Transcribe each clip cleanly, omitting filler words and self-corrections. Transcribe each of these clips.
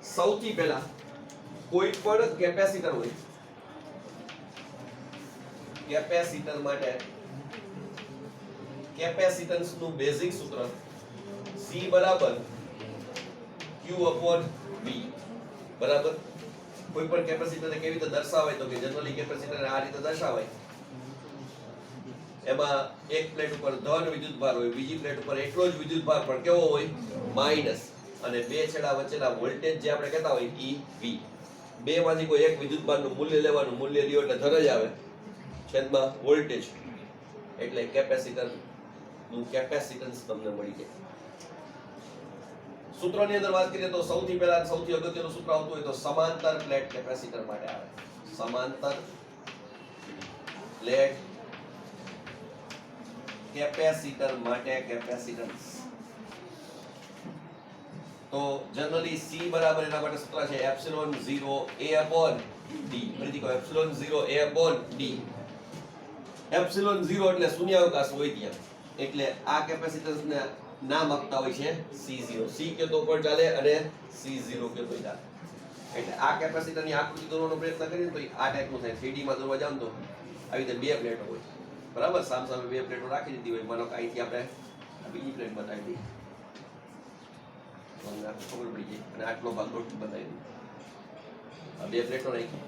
સૌથી પહેલા કોઈ પણ કેપેસિટર હોય, કેપેસિટર માટે કેપેસિટન્સ નું બેઝિક સૂત્ર C બરાબર Q/V બરાબર. કોઈ પણ કેપેસિટરને કેવી રીતે દર્શાવાય તો કે જનરલી કેપેસિટરને આ રીતે દર્શાવાય. એમાં એક પ્લેટ ઉપર ધન વિદ્યુતભાર હોય, બીજી પ્લેટ ઉપર એટલો જ વિદ્યુતભાર પણ કેવો હોય? માઈનસ. અને બે છેડા વચ્ચેના વોલ્ટેજ જે આપણે કહેતા હોય EV. બે માંથી કોઈ એક વિદ્યુતભારનું મૂલ્ય લેવાનું, મૂલ્ય લ્યો એટલે ધન જ આવે છેદમાં વોલ્ટેજ, એટલે કેપેસિટર નું કેપેસિટન્સ તમને મળી જાય. સૂત્રની અંદર વાત કરીએ તો સૌથી પહેલા સૌથી અગત્યનું સૂત્ર આવતું હોય તો સમાંતર પ્લેટ કેપેસિટર માટે આવે. સમાંતર પ્લેટ કેપેસિટર માટે કેપેસિટન્સ તો જનરલી C બરાબર એના માટે સૂત્ર છે એપ્સિલોન 0 A/d. ફરીથી કહો એપ્સિલોન 0 A/d. એપ્સિલોન 0 એટલે શૂન્યાવકાશ હોય ત્યાં, એટલે આ કેપેસિટન્સ ને નામ આપતા હોય છે C0. C કે તો પણ ચાલે અને C0 કે તો ચાલે. એટલે આ કેપેસિટર ની આકૃતિ દોરવાનો પ્રયત્ન કરીએ તો આ ટાઈપનું થાય. 3D માં દોરવા જાવ તો આવી રીતે બે પ્લેટો હોય બરાબર, સામસામે બે પ્લેટો રાખી દીધી હોય. માનો કે અહીંથી આપણે બીજી પ્લેટ બતાવી દઈએ, ખબર પડી જાય. અને આટલો ભાગ દોટ બતાવી દીધો. બે પ્લેટો રાખી,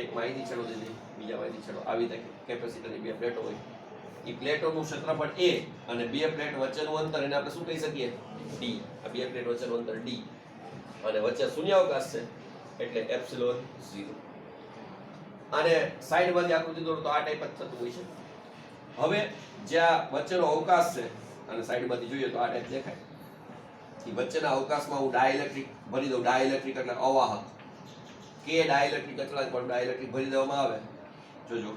એક માહિતી છેડો દીધી, બીજા માહિતી છેડો. આવી રીતે કેપેસિટરની બે પ્લેટો હોય. એ પ્લેટોનું ક્ષેત્રફળ A અને બે પ્લેટ વચ્ચેનું અંતર એને આપણે શું કહી શકીએ? D. આ બે પ્લેટ વચ્ચેનું અંતર D અને વચ્ચે શૂન્યાવકાશ છે એટલે એપ્સિલોન 0. અને સાઈડમાંથી આકૃતિ દોરો તો આ ટાઈપ જ થતું હોય છે. હવે જ્યાં વચ્ચેનો અવકાશ છે અને સાઈડમાંથી જોઈએ તો આ ટાઈપ દેખાય. એ વચ્ચેના અવકાશમાં હું ડાઇલેક્ટ્રિક ભરી દઉં. ડાઇલેક્ટ્રિક એટલે અવાહક. કે ડાઇલેક્ટ્રિક અચળાંક પર ડાઇલેક્ટ્રિક ભરી દેવામાં આવે. જોજો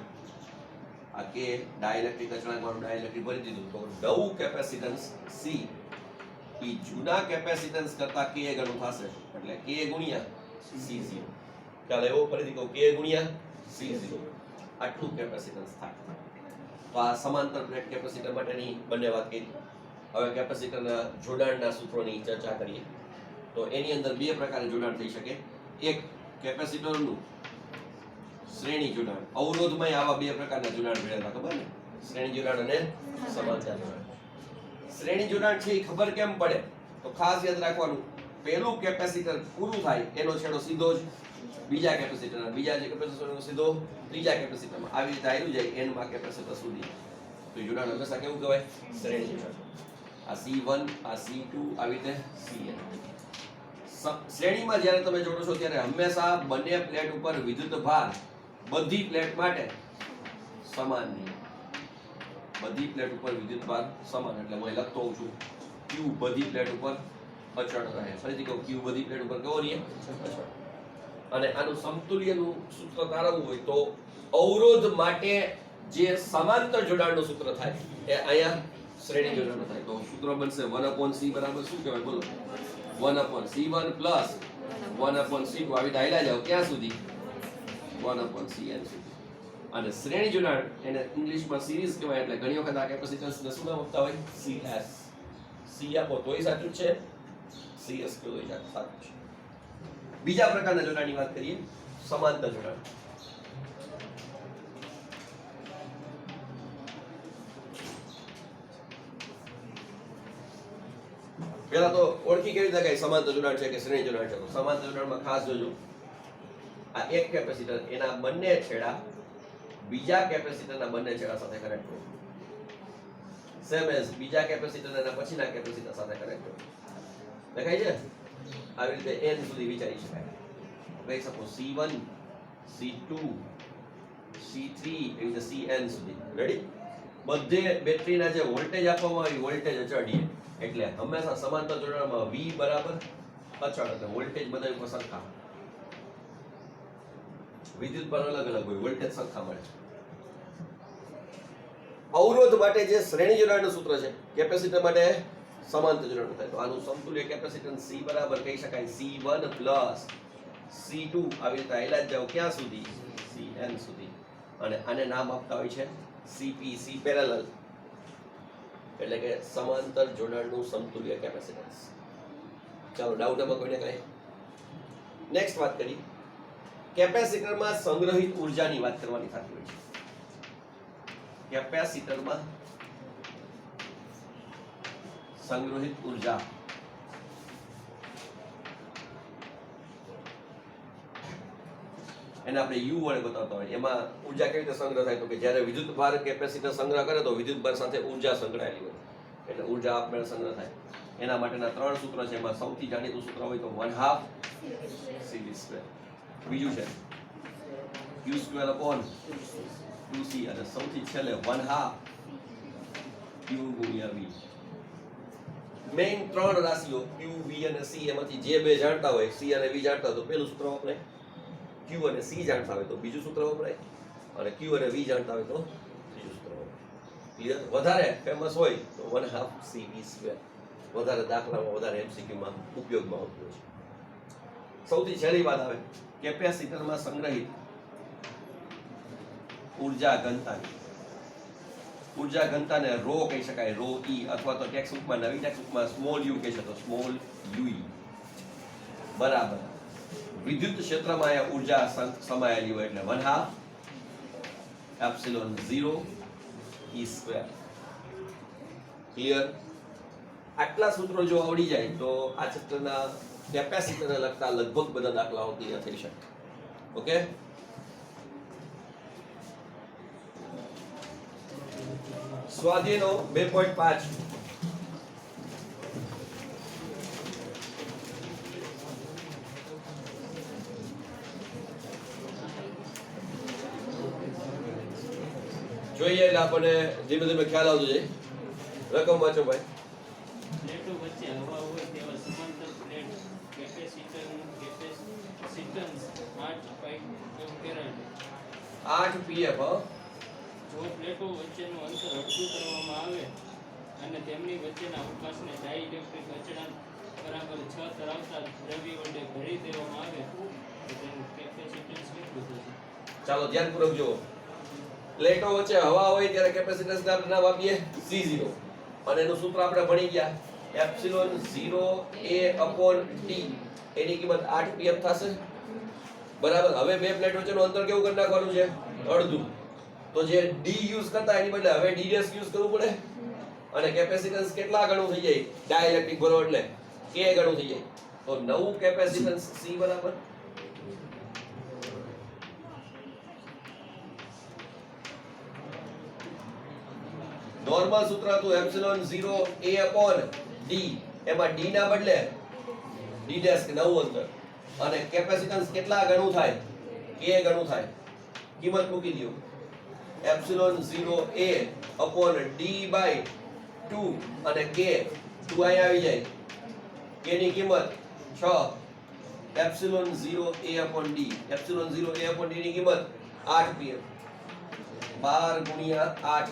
આ કે ડાઇલેક્ટ્રિક અચળાંક વાળું ડાઇલેક્ટ્રિક ભરી દીધું તો નવું કેપેસિટન્સ C એ જૂના કેપેસિટન્સ કરતા k ગણું થશે, એટલે k ગુણ્યા C0. ખ્યાલ એવો? ફરીથી કહું, k ગુણ્યા C0 આટલું કેપેસિટન્સ થાય. તો આ સમાંતર પ્લેટ કેપેસિટર માટેની બંને વાત કરી. હવે કેપેસિટરના જોડાણના સૂત્રોની ચર્ચા કરીએ તો એની અંદર બે પ્રકારે જોડાણ થઈ શકે. એક કેપેસિટરનું શ્રેણી જોડાણ. અવરોધમાં આવા બે પ્રકારના જોડાણ મળેલા, ખબર ને? શ્રેણી જોડાણ અને સમાંતર જોડાણ. શ્રેણી જોડાણ છે એ ખબર કેમ પડે તો ખાસ યાદ રાખવાનું, પહેલું કેપેસિટર પૂરું થાય એનો છેડો સીધો જ બીજા કેપેસિટરના, બીજા જે કેપેસિટરનો સીધો ત્રીજા કેપેસિટરમાં, આવી રીતે આવ્યું જાય એનમાં કેપેસિટર સુધી. તો જોડાણ હંમેશા કેવું કહેવાય? શ્રેણી જોડાણ. આ C1 આ C2 આવી રીતે Cn. શ્રેણીમાં જ્યારે તમે જોડો છો ત્યારે હંમેશા બંને પ્લેટ ઉપર વિદ્યુત ભાર બધી પ્લેટ માટે સમાન નહીં. બધી પ્લેટ ઉપર વિદ્યુત ભાર સમાન, એટલે હું લખતો હોઉં છું Q બધી પ્લેટ ઉપર અચળ રહે. ફરીથી કહું, Q બધી પ્લેટ ઉપર કેવો રહે? અચળ. અને આનું સમતુલ્યનું સૂત્ર તારવવું હોય તો અવરોધ માટે જે સમાંતર જોડાણનું સૂત્ર થાય એ અહીંયા શ્રેણી જોડાણ થાય. તો સૂત્ર બનશે 1/C બરાબર શું કહેવાય? બોલો, 1/C1 પ્લસ 1/C2. આવી દાયલા જાવ ક્યાં સુધી? 1/Cn સુધી. અને શ્રેણી જોડાણ એને ઇંગ્લિશમાં સિરીઝ કહેવાય. એટલે ઘણી વખત આ કેપેસિટન્સને શું નામ આપતા હોય? CS. C આપો તોય સાચું છે, CS કહો તોય સાચું છે. બીજા પ્રકારના જોડાણની વાત કરીએ, સમાંતર જોડાણ. પહેલા તો ઓળખી કેવી રીતે સમાંતર જોડાણ છે કે શ્રેણી જોડાણ છે? તો સમાંતર જોડાણમાં ખાસ જોજો, આ એક કેપેસિટર એના બંને છેડા બીજા કેપેસિટરના બંને છેડા સાથે કનેક્ટ કરો. સેમ એઝ બીજા કેપેસિટરના પછીના કેપેસિટર સાથે કનેક્ટ કરો. દેખાય છે? આવી રીતે n સુધી વિચારી શકાય. કહી શકો C1 C2 C3 એવી રીતે Cn સુધી. રેડી? બધે બેટરીના જે વોલ્ટેજ આપવામાં આવી વોલ્ટેજ અચળ છે. એટલે હંમેશા સમાંતર જોડાણમાં V બરાબર અચળ, એટલે વોલ્ટેજ બધા ઉપર સરખા. વિદ્યુત પર અલગ અલગ હોય, વોલ્ટેજ સરખા મળે. અવરોધ માટે જે શ્રેણી જોડાણનું સૂત્ર છે, કેપેસિટર માટે સમાંતર જોડાણ થાય. તો આનું સમતુલ્ય કેપેસિટન્સ C બરાબર કહી શકાય C1 પ્લસ C2. આવી રીતે આયલા જ જાઓ ક્યાં સુધી? Cn સુધી. અને આને નામ આપતા હોય છે CP, C પેરેલલ, એટલે કે સમાંતર જોડાણનું સમતુલ્ય કેપેસિટન્સ. ચાલો, ડાઉટ એમાં કોઈને કઈ? નેક્સ્ટ વાત કરી કેપેસિટરમાં સંગ્રહિત ઉર્જાની વાત કરવાની થતી હોય છે. કેપેસિટરમાં સંગ્રહિત ઉર્જા એને આપણે યુ વડે બતાવતા હોય. એમાં ઉર્જા કેવી રીતે સંગ્રહ થાય તો કે જ્યારે વિદ્યુત ભાર કેપેસિટર સંગ્રહ કરે તો વિદ્યુત ભાર સાથે ઉર્જા સંકળાયેલી હોય એટલે ઉર્જા આપમેળે સંગ્રહ થાય. એના માટેના 3 સૂત્ર છે. એમાં સૌથી જાણીતું સૂત્ર હોય તો 1/2 cv². બીજું છે q²/2c અને સૌથી છેલ્લે 1/2 q × v. મેઇન 3 રાશિઓ q v અને c એમાંથી જે બે જાણતા હોય c અને v જાણતા હોય તો પેલું સૂત્ર વપરાય, q અને c જાણતા હોય તો બીજું સૂત્ર વપરાય અને q અને v જાણતા હોય તો ત્રીજું સૂત્ર વપરાય. ક્લિયર? વધારે ફેમસ હોય તો 1/2 cv². વધારે દાખલામાં વધારે એમસીક્યુમાં ઉપયોગમાં આવતું હોય છે. સૌથી છેલ્લી વાત આવે કેપેસિટરમાં સંગ્રહિત ઉર્જા ઘનતાની. ઉર્જા ઘનતાને રો કહી શકાય, રો e અથવા તો ટેક્સ્ટબુકમાં નવી ટેક્સ્ટબુકમાં સ્મોલ યુ કહી શકો, સ્મોલ યુ બરાબર વિદ્યુત ક્ષેત્રમાં આ ઉર્જા સમાયેલી હોય એટલે 1/2 ε0 e². ક્લિયર? આટલા સૂત્રો જો આવડી જાય તો આ ચેપ્ટરના કેપેસિટરને લગતા લગભગ બધા દાખલાઓ ક્લિયર થઈ શકે. ઓકે, સ્વાધ્યાયનો 2.5 જોઈએ એટલે આપણને ધીમે ધીમે ખ્યાલ આવતો જાય. રકમ વાંચો ભાઈ. પ્લેટો વચ્ચે હવા હોય તેવા સમાંતર પ્લેટ કેપેસિટરનું કેપેસિટન્સ 8 પાઇકોફેરાડ. 8 pf. જો પ્લેટો વચ્ચેનું અંતર અડધું કરવામાં આવે અને તેમની વચ્ચેના અવકાશને ડાઇલેક્ટ્રિક અચળાંક બરાબર 6 ધરાવતા દ્રવ્ય વડે ભરી દેવામાં આવે તો તેનું કેપેસિટન્સ કેટલું થશે? ચાલો ધ્યાનપૂર્વક જુઓ. પ્લેટો વચ્ચે હવા હોય ત્યારે કેપેસિટન્સ આપણે નામ આપીએ C0 અને એનું સૂત્ર આપણે ભણી ગયા ε0 A/T. એની કિંમત 8 pf થશે. બરાબર. હવે બે પ્લેટ વચ્ચેનું અંતર કેવું કરી નાખવાનું છે? અડધું. તો જે d યુઝ કરતા એની બદલે હવે d' યુઝ કરવું પડે અને કેપેસિટન્સ કેટલા ગણું થઈ જાય? ડાઇલેક્ટ્રિક ભરો એટલે k ગણું થઈ જાય. તો નવું કેપેસિટન્સ C બરાબર નોર્મલ સૂત્ર હતું ε0 A/D. એમાં d ના બદલે d' નવું અંતર અને કેપેસિટન્સ કેટલા ગણું થાય? k ગણું થાય. કિંમત મૂકી દો ε0 A/D/2 અને k 2 અહીં આવી જાય. k ની કિંમત 6 ε0 A/D. ε0 A/D ની કિંમત 8 pf. 12 × 8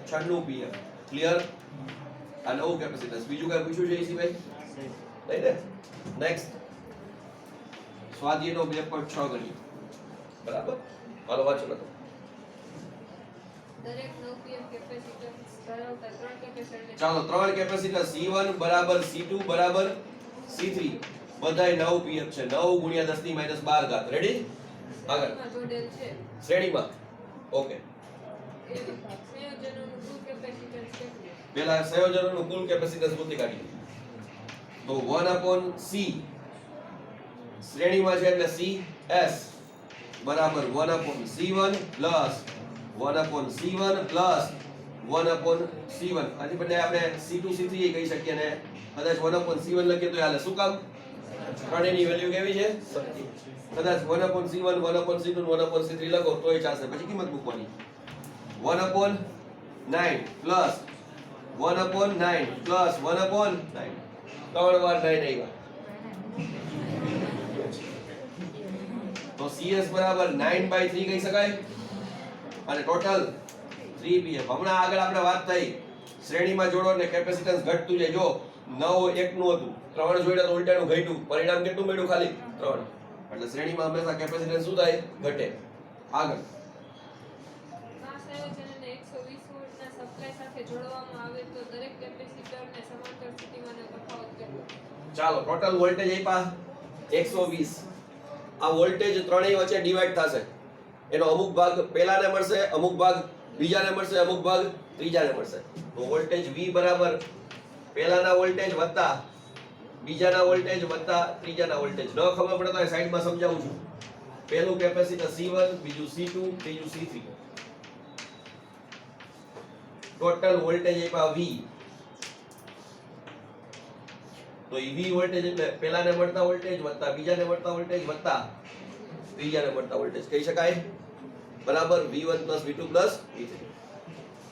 96 pf. ક્લિયર? આ નવું કેપેસિટન્સ. બીજું કઈ પૂછ્યું છે ઈસી ભાઈ? નહીં ને? નેક્સ્ટ સ્વાધ્યાયનો 2.6 ગણીએ. બરાબર? હાલો વાંચો લખો. દરેક 9 pf કેપેસિટન્સ ધરાવતા 3 કેપેસિટરને ચાલો 3 કેપેસિટર C1 બરાબર C2 બરાબર C3 બધાય 9 pf છે. 9 × 10⁻12. રેડી? આગળ શ્રેણીમાં જોડેલ છે. શ્રેણીમાં. ઓકે, એ સંયોજનોનું કુલ કેપેસિટન્સ કેટલું? પહેલા સંયોજનોનું કુલ કેપેસિટન્સ ગોતી કાઢીએ. તો 1/C શ્રેણીમાં છે એટલે CS બરાબર 1/C1 plus 1/C1 plus 1/C1. આની બદલે આપણે C2 C3 એ કહી શકીએ ને કદાચ 1/C1 લખીએ તો હાલે. શું કામ? ત્રણેયની વેલ્યુ કેવી છે? સરખી. કદાચ 1/C1 1/C2 1/C3 લખો તોય ચાલશે. પછી કિંમત મૂકવાની 1/9 પ્લસ 1/9 પ્લસ 1/9. 3 વાર 9 આવ્યા તો CS બરાબર 9/3 કહી શકાય અને ટોટલ 3 pf. હમણાં આગળ આપણે વાત થઈ શ્રેણીમાં જોડો એટલે કેપેસિટન્સ ઘટતું જાય. જો 9 1 નું હતું, 3 જોડ્યા તો ઉલટાનું ઘટ્યું. પરિણામ કેટલું મળ્યું? ખાલી 3. એટલે શ્રેણીમાં હંમેશા કેપેસિટન્સ શું થાય? ઘટે. આગળ આ સંયોજનને 120 વોલ્ટના સપ્લાય સાથે જોડવામાં આવે તો દરેક કેપેસિટરને સમાંતર સ્થિતિમાંનો તફાવત કેટલો? ચાલો ટોટલ વોલ્ટેજ આપ્યા 120 આ વોલ્ટેજ ત્રણેય વચ્ચે ડિવાઈડ થશે એનો અમુક ભાગ પહેલાને મળશે અમુક ભાગ બીજાને મળશે અમુક ભાગ ત્રીજાને મળશે તો વોલ્ટેજ V બરાબર પહેલાના વોલ્ટેજ વત્તા બીજાના વોલ્ટેજ વત્તા ત્રીજાના વોલ્ટેજ ન ખબર પડે તો સાઈડમાં સમજાવું છું પહેલું કેપેસિટર C1 બીજું C2 ત્રીજું C3 ટોટલ વોલ્ટેજ આપ્યા V તો V વોલ્ટેજ એટલે પહેલાને મળતા વોલ્ટેજ વત્તા બીજાને મળતા વોલ્ટેજ વત્તા ત્રીજાને મળતા વોલ્ટેજ કહી શકાય બરાબર V1 V2 V3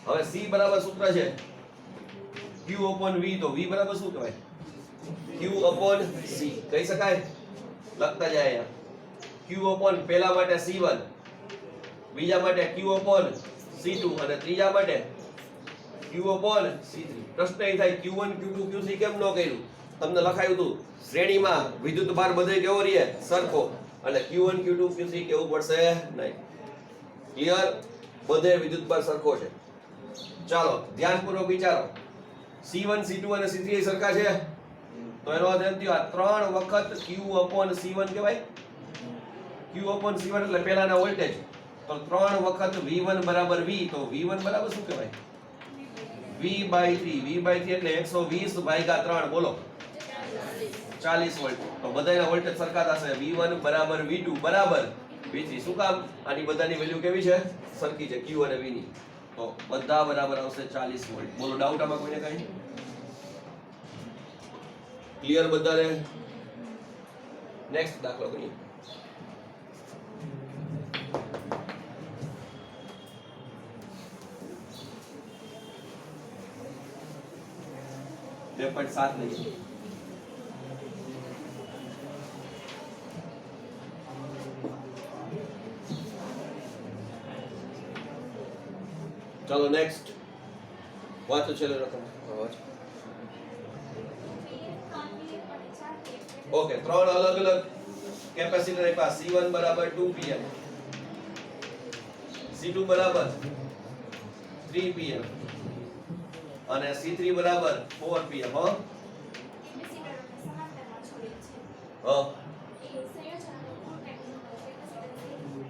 હવે C બરાબર સૂત્ર છે Q V તો V બરાબર શું કહેવાય Q C કહી શકાય લખતા જાય અહીંયા Q પહેલા માટે C1 બીજા માટે Q C2 અને ત્રીજા માટે Q C3 પ્રશ્ન એ થાય Q1 Q2 Q3 કેમ ન કર્યું તમને લખાયું હતું શ્રેણીમાં વિદ્યુત ભાર બધે કેવો રહે સરખો એટલે Q1 Q2 Q3 કેવું પડશે નહીં ક્લિયર બધે વિદ્યુત ભાર સરખો છે ચાલો ધ્યાનપૂર્વક વિચારો C1 C2 અને C3 એ સરખા છે તો એનો અર્થ એમ થયો આ ત્રણ વખત Q/C1 કહેવાય Q/C1 એટલે પહેલાના વોલ્ટેજ તો ત્રણ વખત V1 બરાબર V તો V1 બરાબર શું કહેવાય V/3 એટલે 120 ભાગ્યા 3 બોલો 40 વોલ્ટ તો બધાના વોલ્ટેજ સરખા થશે V1 બરાબર V2 બરાબર V3 શું કામ આની બધાની વેલ્યુ કેવી છે સરખી છે Q અને V ની તો બધા બરાબર આવશે 40 વોલ્ટ બોલો ડાઉટ આમાં કોઈને કઈ ક્લિયર બધાને નેક્સ્ટ દાખલો કરીએ બે પોઈન્ટ 7 લઈએ ચલો નેક્સ્ટ વાંચો છેલ્લે રકમ ઓકે ત્રણ અલગ અલગ કેપેસિટર આપ્યા C1 બરાબર 2 pm C2 બરાબર 3 pm અને C3 બરાબર 4 pm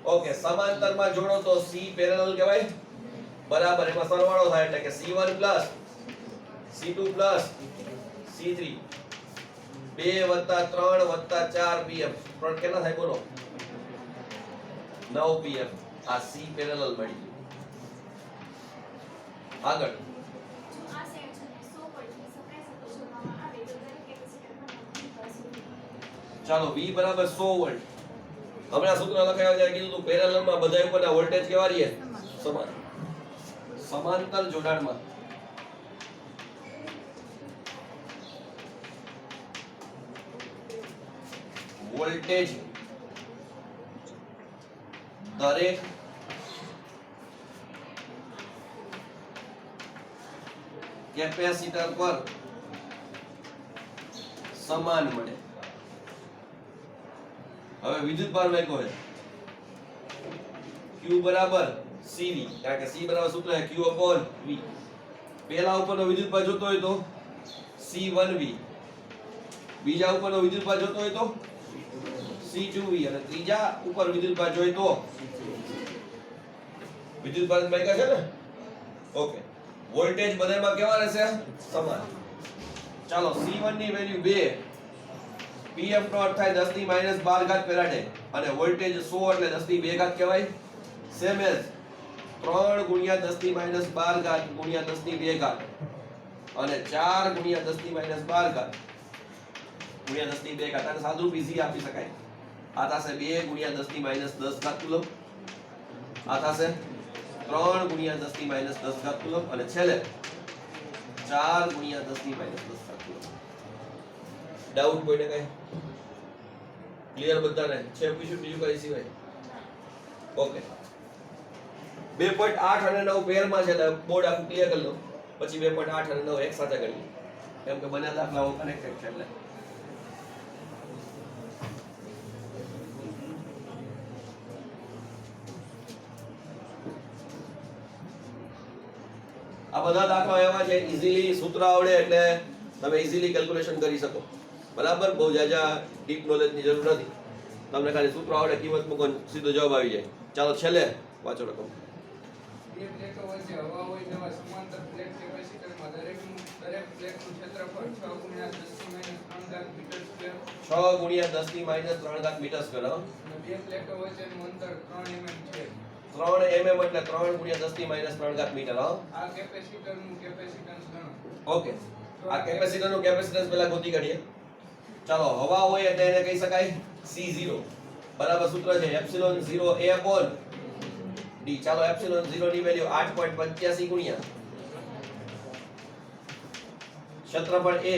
ઓકે સમાંતરમાં જોડો તો C પેરેલલ કહેવાય બરાબર એમાં સરવાળો થાય એટલે કે C1 C2 C3 2 + 3 + 4 pm total કેટલા થાય બોલો 9 pm આ C પેરેલલ મળી આગળ ચાલો V બરાબર 100 વોલ્ટ હમણાં સૂત્ર લખાયા ત્યારે કીધું તું પેરેલલમાં બધા ઉપરના વોલ્ટેજ કેવા રહે સમાન સમાંતર જોડાણમાં વોલ્ટેજ દરેક કેપેસિટર પર સમાન મળે હવે વિદ્યુત ભાર લખ્યો છે Q બરાબર CV કારણ કે C બરાબર સૂત્ર છે Q/V પહેલા ઉપરનો વિદ્યુત ભાર જોતો હોય તો C1V બીજા ઉપરનો વિદ્યુત ભાર જોતો હોય તો C2V અને ત્રીજા ઉપર વિદ્યુત ભાર જોઈએ તો વિદ્યુત ભાર માયકા છે ને ઓકે વોલ્ટેજ બધામાં કેવા રહેશે સમાન ચાલો C1 ની વેલ્યુ 2 pm નો અર્થ થાય 10 ની -12 ફેરાડે અને વોલ્ટેજ 100 એટલે 10 ની 2 ઘાત કહેવાય સેમ એઝ 3 × 10 ની -12 ઘાત × 10 ની 2 ઘાત અને 4 × 10 ની -12 ઘાત × 10 ની 2 ઘાત આને સાદુરૂપ ઈઝી આપી શકાય આ થશે 2 × 10 ની -10 ઘાત કુલમ આ થશે 3 × 10 ની -10 ઘાત કુલમ અને છેલ્લે 4 × 10 ની -10 ઘાત કુલમ ડાઉટ કોઈને કઈ ક્લિયર બધાને છે પૂછ્યું બીજું કઈ સિવાય ઓકે 2.8 અને 9 પેરમાં છે બોર્ડ આખું ક્લિયર કરી લો પછી 2.8 અને 9 એક સાથે કરીએ કેમ કે બંને દાખલાઓ કનેક્ટેડ છે એટલે આ બધા દાખલાઓ એવા છે ઈઝીલી સૂત્ર આવડે એટલે તમે ઈઝીલી કેલ્ક્યુલેશન કરી શકો બરાબર, બહુ જાજા ડીપ નોલેજની જરૂર નથી, તમને ખાલી સૂત્રો આવડે, કિંમત મૂકો ને સીધો જવાબ આવી જાય. ચાલો છેલ્લે વાંચો રકમ. બે પ્લેટો વચ્ચે હવા હોય તેવા સમાંતર પ્લેટ કેપેસિટરમાં દરેક પ્લેટનું ક્ષેત્રફળ 6 × 10⁻³ મીટર સ્ક્વેર 6 × 10⁻³ મીટર સ્ક્વેર. અને બે પ્લેટો વચ્ચેનું અંતર 3 mm છે. 3 mm એટલે 3 × 10⁻³ મીટર. આ કેપેસિટરનું કેપેસિટન્સ ગણો. ઓકે, આ કેપેસિટરનું કેપેસિટન્સ પહેલા ગોતી કાઢીએ. ચાલો, હવા હોય એટલે એને કહી શકાય C0. બરાબર, સૂત્ર છે ε0 A/d. ચાલો, ε0 ની વેલ્યુ 8.85 ગુણ્યા ક્ષેત્રફળ A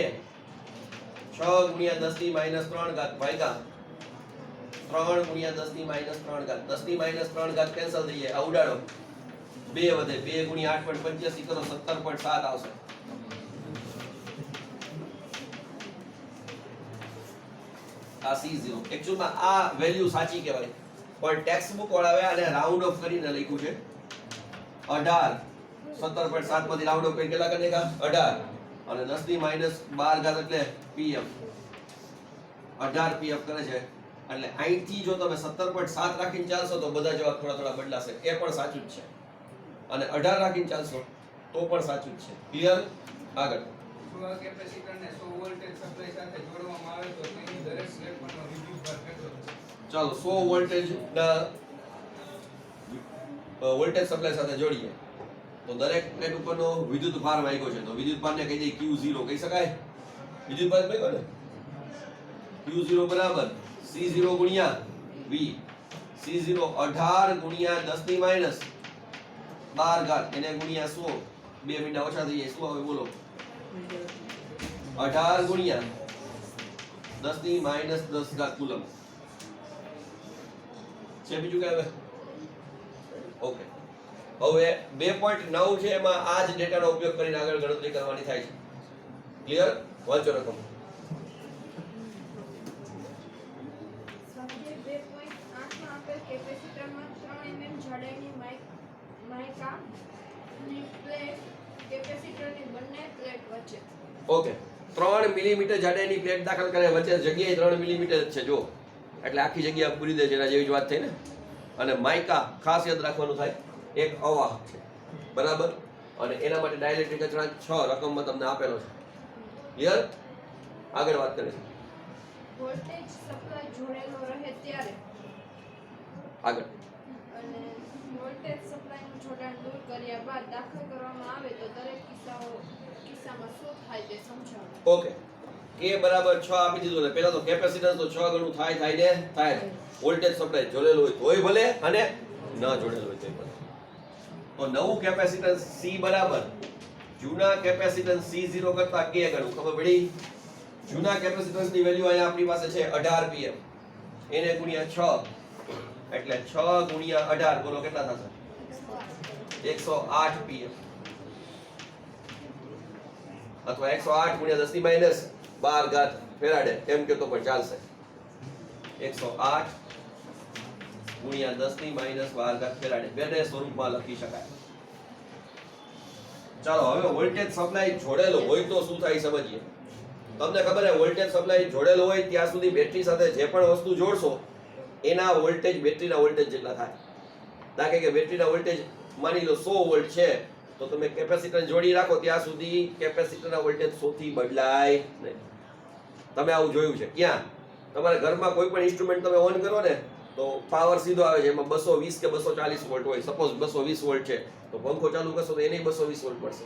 6 × 10⁻³ ભાગ્યા 3 × 10⁻³ કેન્સલ થઈ જાય. આ ઉડાડો, 2 વધે, 2 × 8.85 કરો, 17.7 આવશે. આ C0 એકચ્યુઅલમાં આ વેલ્યુ સાચી કહેવાય, પણ ટેક્સ્ટ બુક વાળાએ આને રાઉન્ડ ઓફ કરીને લખ્યું છે 18. 17.7 માંથી રાઉન્ડ ઓફ કરીને કેટલા કરી નાખ્યા? 18. અને 10⁻12 એટલે pm 18 pm કરે છે. એટલે અહીંથી જો તમે 17.7 રાખીને ચાલશો તો બધા જવાબ થોડા થોડા બદલાશે. એ પણ સાચું જ છે. અને 18 રાખીને ચાલશો તો પણ સાચું જ છે. ક્લિયર? આગળ. જો આ કેપેસિટરને 100 વોલ્ટેજ સપ્લાય સાથે જોડવામાં આવે તો તેની દરેક પ્લેટ પરનો વિદ્યુતભાર કેટલો થશે? ચાલો, 100 વોલ્ટેજ ના વોલ્ટેજ સપ્લાય સાથે જોડીએ તો દરેક પ્લેટ ઉપરનો વિદ્યુત ભાર માગ્યો છે, તો વિદ્યુત ભારને કહી દઈએ Q0 કહી શકાય. વિદ્યુત ભાર માગ્યો ને, Q0 બરાબર C0 ગુણ્યા V. C0 18 ગુણ્યા 10⁻12 એને ગુણ્યા 100. 2 મિનિટ ઓછા થઈ જાય. શું આવે બોલો? 18 ગુણ્યા 10⁻10 કુલમ છે. બીજું કઈ હવે? ઓકે, હવે 2.9 છે, એમાં આ જ ડેટાનો ઉપયોગ કરીને આગળ ગણતરી કરવાની થાય છે. ક્લિયર? વાંચો રકમ. સ્વાધ્યાય 2.8 માં આપેલ કેપેસિટરમાં 3 mm જાડાઈની માઇકાની પ્લેટ કેપેસિટરની બંને પ્લેટ વચ્ચે. ઓકે, 3 મિલીમીટર જાડાઈની પ્લેટ દાખલ કરે, વચ્ચે જગ્યાએ 3 મિલીમીટર જ છે. જો એટલે આખી જગ્યા પૂરી દે છે, એના જેવી જ વાત થઈ ને. અને માઇકા ખાસ યાદ રાખવાનું થાય, એક અવાહક છે. બરાબર, અને એના માટે ડાઇલેક્ટ્રિક અચળાંક 6 રકમમાં તમને આપેલો છે. ક્લિયર? આગળ વાત કરીએ. વોલ્ટેજ સપ્લાય જોડેલો રહે ત્યારે આગળ. અને વોલ્ટેજ સપ્લાયનું જોડાણ દૂર કર્યા બાદ દાખલ કરવામાં આવે તો દરેક કિસ્સામાં શું થાય તે સમજાવો. ઓકે, K બરાબર 6 આપી દીધું. એટલે પહેલા તો કેપેસિટન્સ તો 6 ગણું થાય ને થાય. વોલ્ટેજ સપ્લાય જોડેલો હોય તોય ભલે અને ન જોડેલો હોય તોય ભલે. તો નવું કેપેસિટન્સ C બરાબર જૂના કેપેસિટન્સ C0 કરતા K ગણું. ખબર પડી? જૂના કેપેસિટન્સની વેલ્યુ અહીંયા આપણી પાસે છે 18 pm. એને ગુણ્યા 6 એટલે 6 ગુણ્યા 18 બોલો કેટલા થશે? 108 pm. અથવા 108 ગુણ્યા 10⁻12 ફેરાડે એમ કે તો પણ ચાલશે. 108 ગુણ્યા 10⁻12 ફેરાડે બેને સ્વરૂપમાં લખી શકાય. ચાલો, હવે વોલ્ટેજ સપ્લાય જોડેલો હોય તો શું થાય સમજીએ. તમને ખબર છે, વોલ્ટેજ સપ્લાય જોડેલો હોય ત્યાં સુધી બેટરી સાથે જે પણ વસ્તુ જોડશો એના વોલ્ટેજ બેટરીના વોલ્ટેજ જેટલા થાય. દાખલા કે બેટરીના વોલ્ટેજ માની લો 100 વોલ્ટ છે, તો તમે કેપેસિટર જોડી રાખો ત્યાં સુધી કેપેસિટરના વોલ્ટેજ 100 થી બદલાય નહીં. તમે આવું જોયું છે ક્યાં? તમારા ઘરમાં કોઈ પણ ઇન્સ્ટ્રુમેન્ટ તમે ઓન કરો ને તો પાવર સીધો આવે છે, એમાં 220 કે 240 વોલ્ટ હોય. સપોઝ 220 વોલ્ટ છે તો પંખો ચાલુ કરશો તો એને 220 વોલ્ટ મળશે.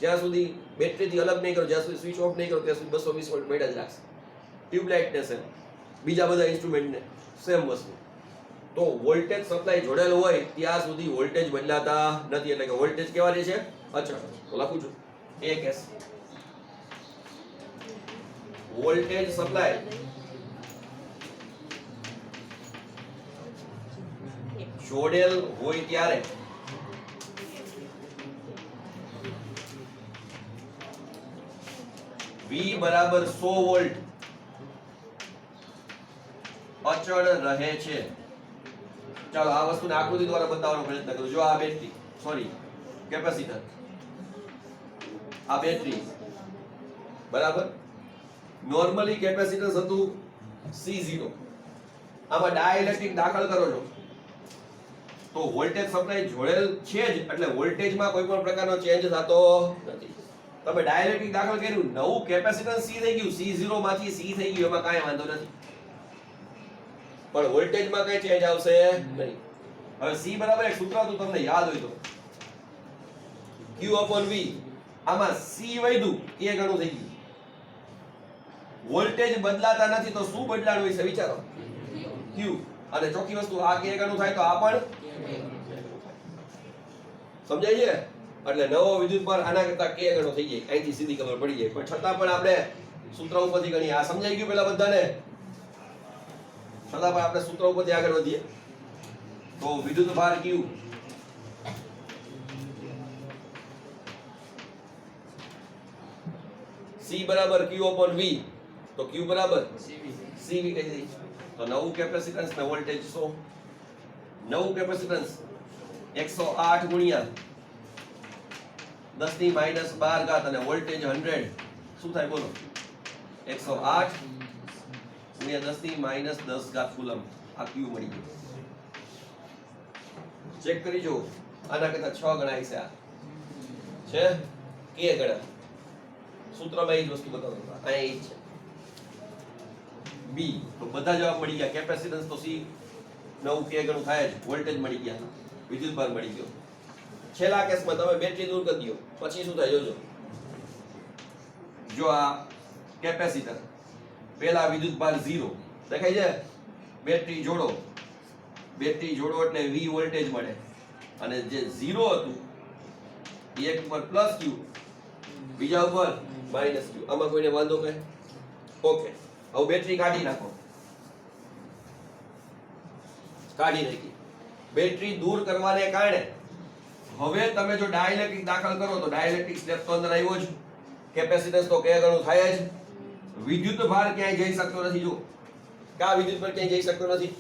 જ્યાં સુધી બેટરીથી અલગ નહીં કરો, જ્યાં સુધી સ્વિચ ઓફ નહીં કરો ત્યાં સુધી 220 વોલ્ટ મળ્યા જ રાખશે. ટ્યુબલાઇટને સેમ, બીજા બધા ઇન્સ્ટ્રુમેન્ટને સેમ વસ્તુ. તો વોલ્ટેજ સપ્લાય જોડેલો હોય ત્યાં સુધી વોલ્ટેજ બદલાતા નથી. એટલે કે વોલ્ટેજ કેવા રહે છે? અચળ. તો લખું છું 1S. વોલ્ટેજ સપ્લાય જોડેલ હોય ત્યારે V બરાબર 100 વોલ્ટ અચળ રહે છે. ચાલો આ વસ્તુને આકૃતિ દ્વારા બતાવવાનો પ્રયત્ન કરું. જો આ બેટરી, સોરી કેપેસિટર, આ બેટરી બરાબર. નોર્મલી કેપેસિટન્સ હતું C0. આમાં ડાઇલેક્ટ્રિક દાખલ કરો છો તો વોલ્ટેજ સપ્લાય જોડેલ છે જ, એટલે વોલ્ટેજમાં કોઈ પણ પ્રકારનો ચેન્જ થતો નથી. તમે ડાઇલેક્ટ્રિક દાખલ કર્યું, નવું કેપેસિટન્સ C થઈ ગયું, C0 માંથી C થઈ ગયું, એમાં કાંઈ વાંધો નથી, પણ વોલ્ટેજમાં કઈ ચેન્જ આવશે નહીં. હવે C બરાબર એક સૂત્ર હતું તમને યાદ હોય તો Q/V. આમાં C વધ્યું એ ગણું થઈ ગયું. વોલ્ટેજ બદલાતા નથી તો શું બદલાણું છે વિચારો, Q. અને ચોખ્ખી વસ્તુ આ K ગણું થાય તો આ પણ સમજાય છે. એટલે નવો વિદ્યુતભાર આના કરતા K ગણો થઈ જાય, અહીંથી સીધી ખબર પડી જાય, પણ છતાં પણ આપણે સૂત્ર ઉપરથી ગણીએ. આ સમજાઈ ગયું પેલા બધાને? છતાં પણ આપણે સૂત્ર ઉપરથી આગળ વધીએ તો વિદ્યુતભાર Q C બરાબર Q/V, તો Q બરાબર CV કહી દઈ. તો નવું કેપેસિટન્સ ને વોલ્ટેજ 100, નવું કેપેસિટન્સ 108 ગુણ્યા 10 ની -12 ઘાત અને વોલ્ટેજ 100 શું થાય બોલો? 108 ગુણ્યા 10 ની -10 ઘાત કુલમ. આ Q મળી ગયું. ચેક કરી જો, આના કરતા 6 ગણા છે. આ છે K ગણા. સૂત્રમાં એ જ વસ્તુ બતાવતો હતો, અહીંયા એ જ છે. B તો બધા જવાબ મળી ગયા. કેપેસિટન્સ તો C નવું K ગણું થાય જ, વોલ્ટેજ મળી ગયા, વિદ્યુતભાર મળી ગયો. છેલ્લા કેસમાં તમે બેટરી દૂર કરી દો, પછી શું થાય જોજો. જો આ કેપેસિટર, પહેલા વિદ્યુતભાર 0 દેખાય છે, બેટરી જોડો, બેટરી જોડો એટલે V વોલ્ટેજ મળે, અને જે 0 હતું એક ઉપર +Q, બીજા ઉપર -Q. આમાં કોઈને વાંધો કઈ? ઓકે. હવે બેટરી કાઢી નાખો, કાઢી નાખી. બેટરી દૂર કરવાને કારણે હવે તમે જો ડાઇલેક્ટ્રિક દાખલ કરો તો ડાઇલેક્ટ્રિક સ્ટેપ તો અંદર આવ્યો જ, કેપેસિટન્સ તો K ગણું થાય જ. વિદ્યુતભાર ક્યાંય જઈ શકતો નથી. જો કા વિદ્યુતભાર ક્યાંય જઈ શકતો નથી,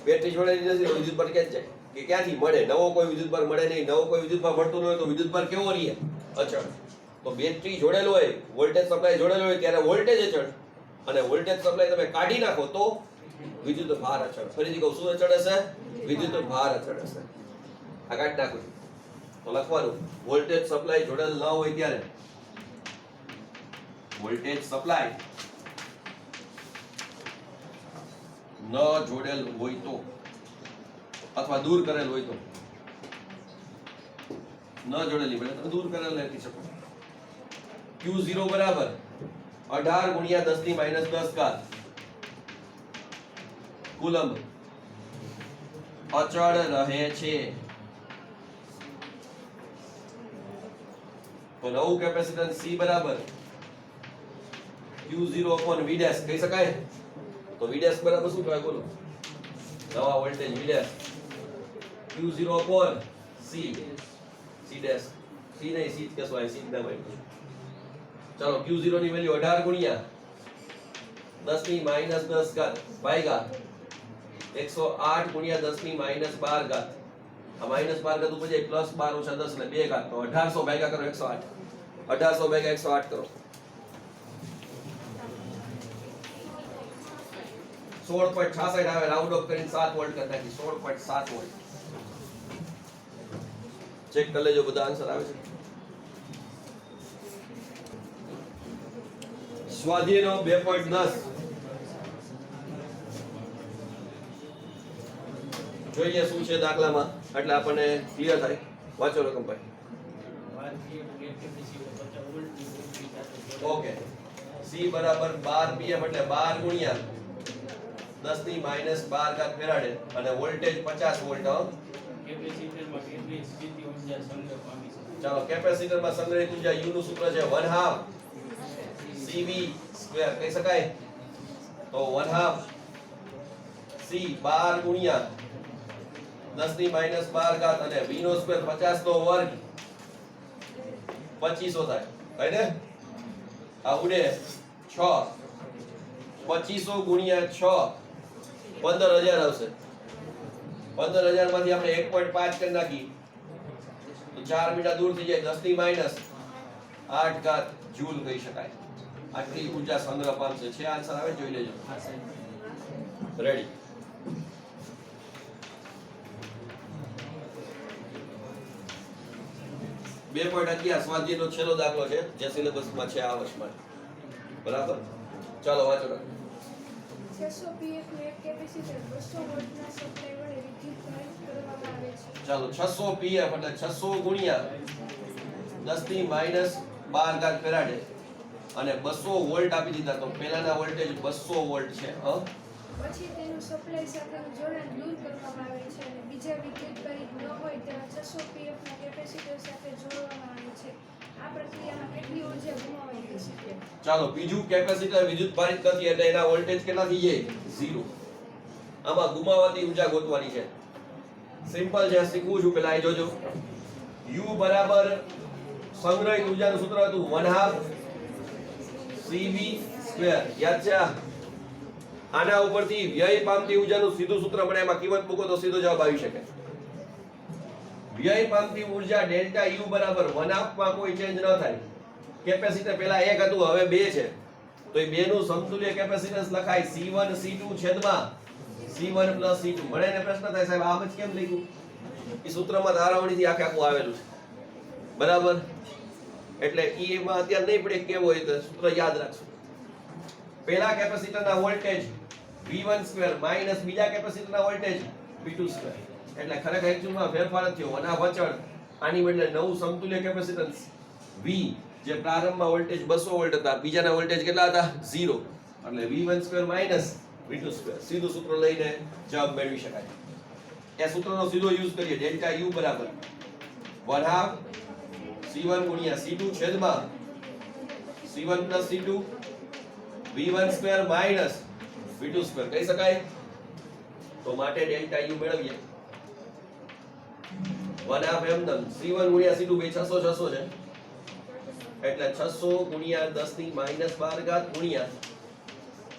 બેટરી જોડેલી નથી તો વિદ્યુતભાર ક્યાં જાય? કે ક્યાંથી મળે? નવો કોઈ વિદ્યુતભાર મળે નહીં. નવો કોઈ વિદ્યુતભાર મળતો ન હોય તો વિદ્યુતભાર કેવો રહે? અચળ. તો બેટરી જોડેલો હોય, વોલ્ટેજ સપ્લાય જોડેલો હોય ત્યારે વોલ્ટેજ અચળ, અને વોલ્ટેજ સપ્લાય તમે કાઢી નાખો તો વિદ્યુતભાર અચળ. ફરીથી કહું, શું અચળ હશે? વિદ્યુતભાર અચળ હશે. આ કાઢી નાખું તો લખવાનું, વોલ્ટેજ સપ્લાય જોડેલ ન હોય ત્યારે, વોલ્ટેજ સપ્લાય ન જોડેલ હોય તો, અથવા દૂર કરેલ હોય તો, ન જોડેલી બને તમે દૂર કરેલ લખી શકો. Q0 બરાબર 18 ગુણ્યા 10 ની -10 ઘાત કુલંબ અચળ રહે છે. તો નવું કેપેસિટન્સ C બરાબર Q0/V કહી શકાય. તો V બરાબર શું કહેવાય બોલો? નવા વોલ્ટેજ V Q0/C. C નહીં, C જ કહેવાય, C જ નામ આપ્યું. ચાલો, Q0 ની વેલ્યુ 18 ગુણ્યા 10 ની -10 ઘાત ભાગ્યા 108 ગુણ્યા 10 ની -12 ઘાત. આ -12 ઘાત ઉપર જાય +12 - 10 એટલે 2 ઘાત. તો 1800 ભાગ્યા કરો 108. 1800 ભાગ્યા 108 કરો 16.66 આવે. રાઉન્ડ ઓફ કરીને 7 વોલ્ટ કરી નાખી. 16.7 વોલ્ટ. ચેક કરી લેજો બધા આન્સર આવે છે. સ્વાધ્યાયનો 2.10 જોઈએ શું છે દાખલામાં, એટલે આપણને ક્લિયર થાય. વાંચો રકમભાઈ. ઓકે. C બરાબર 12 pf એટલે 12 ગુણ્યા 10 ની -12 ઘાત ફેરાડે, અને વોલ્ટેજ 50 વોલ્ટ. કેપેસિટરમાં કેટલી સ્થિતિ ઊર્જા સંગ્રહ પામી છે? ચાલો, કેપેસિટરમાં સંગ્રહિત ઊર્જા U નું સૂત્ર છે 1/2 CV² કહી શકાય. તો 1/2 C 12 ગુણ્યા 10 ની -12 ઘાત અને V નો સ્ક્વેર 50 નો વર્ગ 2500 થાય. થાય ને? આ ઉડે 6 2500 ગુણ્યા 6 15000 આવશે. 15000 માંથી આપણે 1.5 કરી નાખી તો 4 મીટર દૂર થઈ જાય. 10 ની -8 ઘાત જૂલ કહી શકાય. આટલી ઊર્જા સંગ્રહ પામશે. છે આન્સર આવે જોઈ લેજો. હા સાહેબ. રેડી. બે પોઈન્ટ 11 સ્વાધ્યાયનો છેલ્લો દાખલો છે જે સિલેબસમાં છે આ વર્ષમાં. બરાબર, ચાલો વાંચો. 600 pf નું એક કેપેસિટર 200 વોલ્ટના સપ્લાય વડે વિદ્યુત કરવામાં આવે છે. ચાલો 600 pf એટલે 600 ગુણ્યા 10⁻12 ફેરાડે અને 200 વોલ્ટ આપી દીધા. તો પહેલાના વોલ્ટેજ 200 વોલ્ટ છે. પછી તેનું સપ્લાય સાથેનું જોડાણ દૂર કરવામાં આવે છે અને બીજા વિદ્યુત પરિઘ ન હોય તેવા 600 pf ના કેપેસિટર સાથે જોડવામાં આવે છે. આ પ્રક્રિયામાં કેટલી ઉર્જા ગુમાવાઈ જઈ શકે? ચાલો બીજું કેપેસિટર વિદ્યુત ભારિત કરતી એટલે એના વોલ્ટેજ કેટલા થઈ જાય? 0. આમાં ગુમાવાતી ઊર્જા ગોતવાની છે. સિમ્પલ છે, શીખવું છું પહેલા આ જોજો. U બરાબર સંગ્રહિત ઊર્જાનું સૂત્ર હતું 1/2 CV². યાદ છે? આના ઉપરથી વ્યય પામતી ઊર્જાનું સીધું સૂત્ર મળે, એમાં કિંમત મૂકો તો સીધો જવાબ આવી શકે. વ્યય પામતી ઊર્જા ડેલ્ટા U બરાબર 1/2 માં કોઈ ચેન્જ ન થાય. કેપેસિટર પહેલા 1 હતું હવે 2 છે, તો એ 2 નું સમતુલ્ય કેપેસિટન્સ લખાય C1 C2 છેદમાં C1 + C2. મને એને પ્રશ્ન થાય સાહેબ આમ જ કેમ લખ્યું? એ સૂત્રમાં ધારાવણીથી આખે આખું આવેલું છે. બરાબર, એટલે એમાં અત્યારે નહીં પડે કેવું હોય તો સૂત્ર યાદ રાખશું. પહેલા કેપેસિટરના વોલ્ટેજ V1² માઈનસ બીજા કેપેસિટરના વોલ્ટેજ V2². એટલે ખરેખર એકચ્યુઅલમાં ફેરફાર જ થયો. વના વચળ આની બદલે નવું સમતુલ્ય કેપેસિટન્સ V, જે પ્રારંભમાં વોલ્ટેજ 200 વોલ્ટ હતા, બીજાના વોલ્ટેજ કેટલા હતા? 0. એટલે V1² માઈનસ V2². સીધું સૂત્ર લઈને જવાબ મેળવી શકાય. એ સૂત્રનો સીધો યુઝ કરીએ. ડેલ્ટા U બરાબર 1/2 C1 ગુણ્યા C2 છેદમાં C1 + C2 V1² minus V2² કહી શકાય. તો માટે ડેલ્ટા U મેળવીએ 1/2 એમ નમ C1 ગુણ્યા C2 બે 600 600 છે, એટલે 600 ગુણ્યા 10⁻12 ગુણ્યા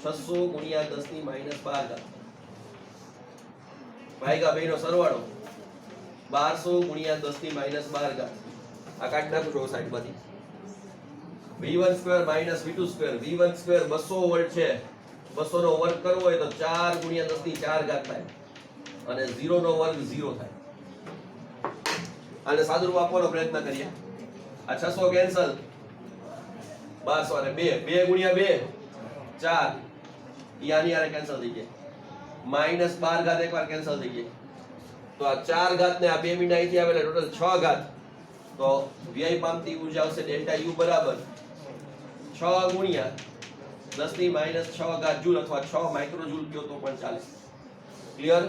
600 ગુણ્યા 10⁻12 ભાગ્યા બેનો સરવાળો 1200 ગુણ્યા 10⁻12. આ કાઢી નાખું છું સાઈડમાંથી. V1² minus V2². V1² 200 volt છે, 200 નો વર્ગ કરવો હોય તો 4 ગુણ્યા 10⁻4 થાય અને 0 નો વર્ગ 0 થાય. આને સાદુરૂપ આપવાનો પ્રયત્ન કરીએ. આ 600 કેન્સલ, 1200 અને 2 2 ગુણ્યા 2 4, ઈ આની આરે કેન્સલ થઈ જાય. -12 એકવાર કેન્સલ થઈ જાય. તો આ 4 ઘાત ને આ 2 મિનિટ અહીંથી આવે એટલે ટોટલ 6 ઘાત. તો વ્યય પામતી ઊર્જા આવશે ડેલ્ટા U બરાબર 6 ગુણ્યા 10⁻6 જૂલ અથવા 6 માઇક્રો જૂલ કયો તો પણ ચાલે. ક્લિયર?